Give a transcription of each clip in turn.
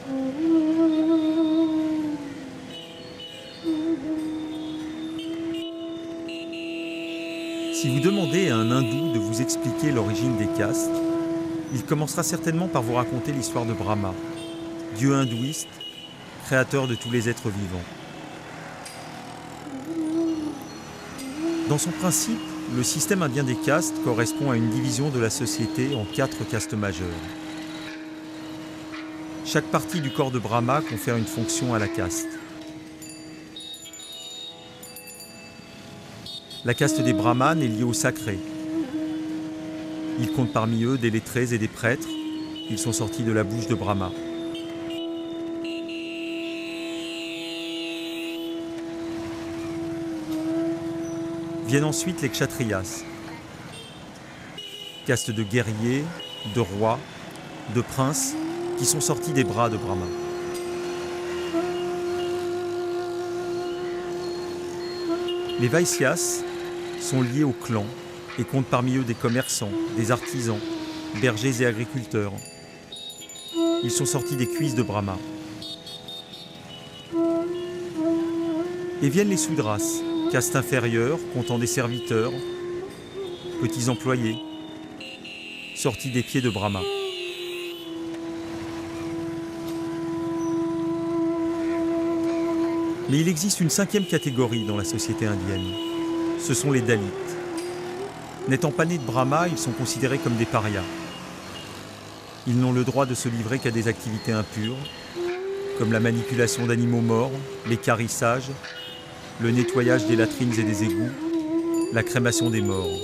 Si vous demandez à un hindou de vous expliquer l'origine des castes, il commencera certainement par vous raconter l'histoire de Brahma, dieu hindouiste, créateur de tous les êtres vivants. Dans son principe, le système indien des castes correspond à une division de la société en 4 castes majeures. Chaque partie du corps de Brahma confère une fonction à la caste. La caste des brahmanes est liée au sacré. Ils comptent parmi eux des lettrés et des prêtres. Ils sont sortis de la bouche de Brahma. Viennent ensuite les kshatriyas, caste de guerriers, de rois, de princes qui sont sortis des bras de Brahma. Les Vaisyas sont liés au clan et comptent parmi eux des commerçants, des artisans, bergers et agriculteurs. Ils sont sortis des cuisses de Brahma. Et viennent les Sudras, caste inférieure, comptant des serviteurs, petits employés, sortis des pieds de Brahma. Mais il existe une 5e catégorie dans la société indienne. Ce sont les Dalits. N'étant pas nés de Brahma, ils sont considérés comme des parias. Ils n'ont le droit de se livrer qu'à des activités impures, comme la manipulation d'animaux morts, l'équarrissage, le nettoyage des latrines et des égouts, la crémation des morts.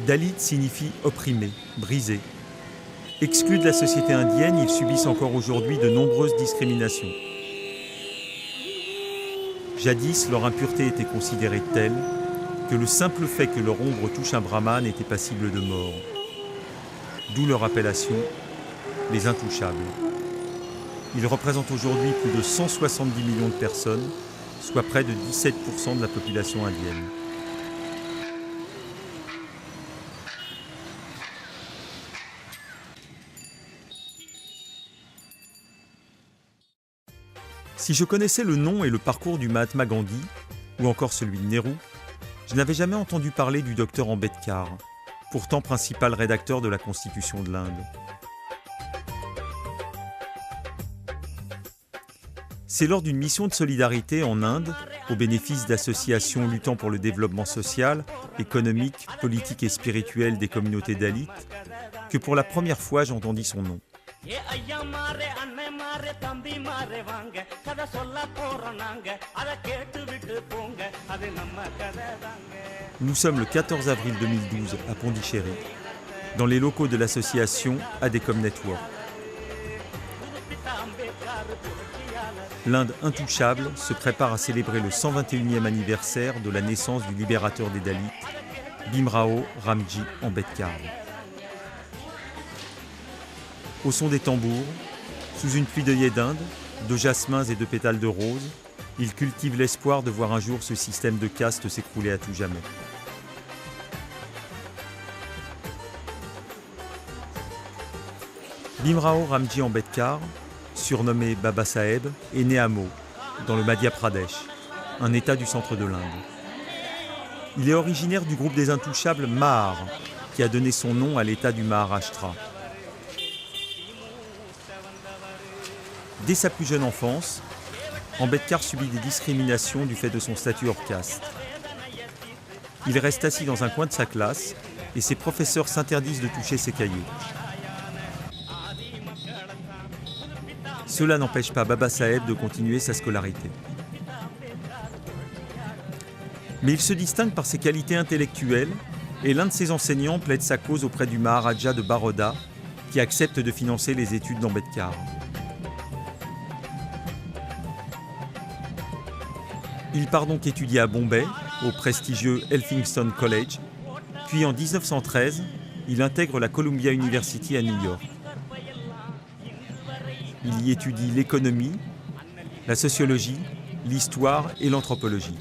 Dalit signifie opprimé, brisé. Exclus de la société indienne, ils subissent encore aujourd'hui de nombreuses discriminations. Jadis, leur impureté était considérée telle que le simple fait que leur ombre touche un brahmane était passible de mort. D'où leur appellation, les intouchables. Ils représentent aujourd'hui plus de 170 millions de personnes, soit près de 17% de la population indienne. Si je connaissais le nom et le parcours du Mahatma Gandhi, ou encore celui de Nehru, je n'avais jamais entendu parler du docteur Ambedkar, pourtant principal rédacteur de la Constitution de l'Inde. C'est lors d'une mission de solidarité en Inde, au bénéfice d'associations luttant pour le développement social, économique, politique et spirituel des communautés dalits, que pour la première fois j'entendis son nom. Nous sommes le 14 avril 2012 à Pondichéry, dans les locaux de l'association Adecom Network. L'Inde intouchable se prépare à célébrer le 121e anniversaire de la naissance du libérateur des Dalits, Bhimrao Ramji Ambedkar. Au son des tambours, sous une pluie d'œillets d'Inde, de jasmins et de pétales de rose, ils cultivent l'espoir de voir un jour ce système de caste s'écrouler à tout jamais. Bhimrao Ramji Ambedkar, surnommé Baba Saheb, est né à Meau, dans le Madhya Pradesh, un état du centre de l'Inde. Il est originaire du groupe des intouchables Mahar, qui a donné son nom à l'état du Maharashtra. Dès sa plus jeune enfance, Ambedkar subit des discriminations du fait de son statut hors caste. Il reste assis dans un coin de sa classe et ses professeurs s'interdisent de toucher ses cahiers. Cela n'empêche pas Baba Saheb de continuer sa scolarité. Mais il se distingue par ses qualités intellectuelles et l'un de ses enseignants plaide sa cause auprès du Maharaja de Baroda qui accepte de financer les études d'Ambedkar. Il part donc étudier à Bombay, au prestigieux Elphinstone College, puis en 1913, il intègre la Columbia University à New York. Il y étudie l'économie, la sociologie, l'histoire et l'anthropologie.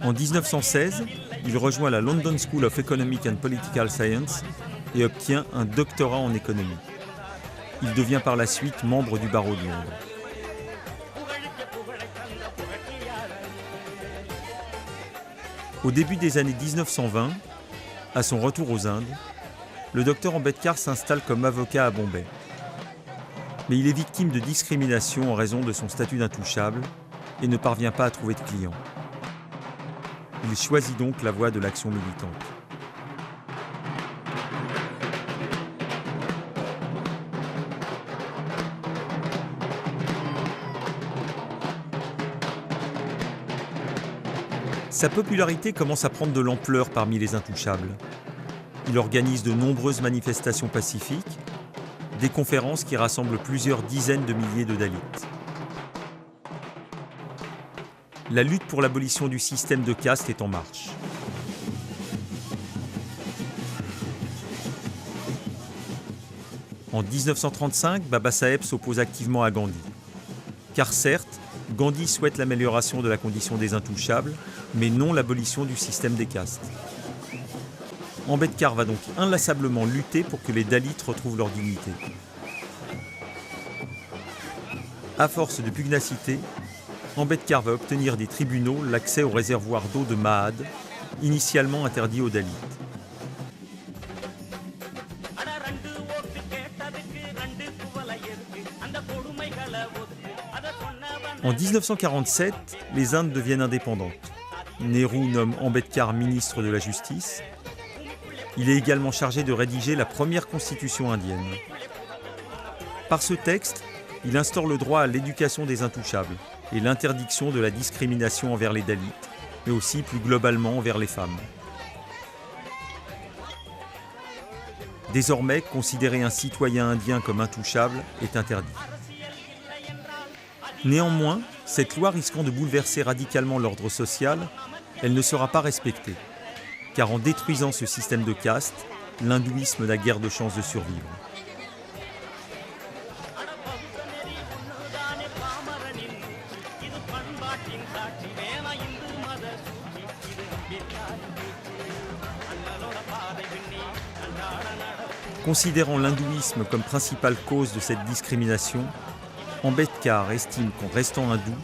En 1916, il rejoint la London School of Economic and Political Science et obtient un doctorat en économie. Il devient par la suite membre du barreau de Londres. Au début des années 1920, à son retour aux Indes, le docteur Ambedkar s'installe comme avocat à Bombay. Mais il est victime de discrimination en raison de son statut d'intouchable et ne parvient pas à trouver de clients. Il choisit donc la voie de l'action militante. Sa popularité commence à prendre de l'ampleur parmi les intouchables. Il organise de nombreuses manifestations pacifiques, des conférences qui rassemblent plusieurs dizaines de milliers de Dalits. La lutte pour l'abolition du système de caste est en marche. En 1935, Baba Saheb s'oppose activement à Gandhi. Car certes, Gandhi souhaite l'amélioration de la condition des intouchables, mais non l'abolition du système des castes. Ambedkar va donc inlassablement lutter pour que les Dalits retrouvent leur dignité. À force de pugnacité, Ambedkar va obtenir des tribunaux l'accès au réservoir d'eau de Mahad, initialement interdit aux Dalits. En 1947, les Indes deviennent indépendantes. Nehru nomme Ambedkar ministre de la Justice. Il est également chargé de rédiger la première constitution indienne. Par ce texte, il instaure le droit à l'éducation des intouchables et l'interdiction de la discrimination envers les Dalits, mais aussi plus globalement envers les femmes. Désormais, considérer un citoyen indien comme intouchable est interdit. Néanmoins, cette loi risquant de bouleverser radicalement l'ordre social, elle ne sera pas respectée, car en détruisant ce système de caste, l'hindouisme n'a guère de chance de survivre. Considérant l'hindouisme comme principale cause de cette discrimination, Ambedkar estime qu'en restant hindou,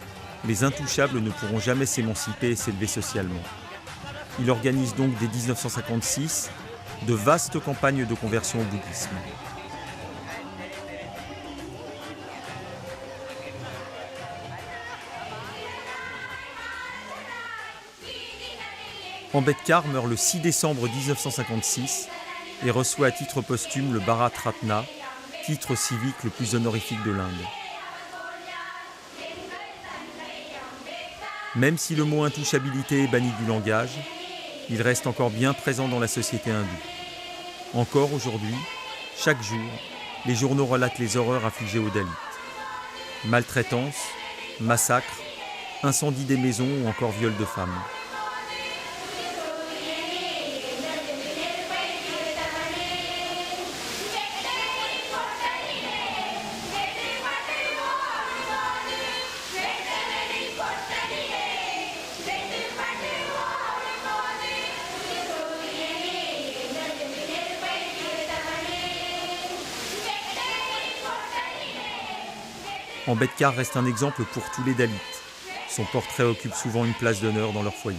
les intouchables ne pourront jamais s'émanciper et s'élever socialement. Il organise donc dès 1956 de vastes campagnes de conversion au bouddhisme. Ambedkar meurt le 6 décembre 1956 et reçoit à titre posthume le Bharat Ratna, titre civique le plus honorifique de l'Inde. Même si le mot intouchabilité est banni du langage, il reste encore bien présent dans la société hindoue. Encore aujourd'hui, chaque jour, les journaux relatent les horreurs infligées aux Dalits. Maltraitance, massacres, incendie des maisons ou encore viol de femmes. Ambedkar reste un exemple pour tous les Dalits. Son portrait occupe souvent une place d'honneur dans leur foyer.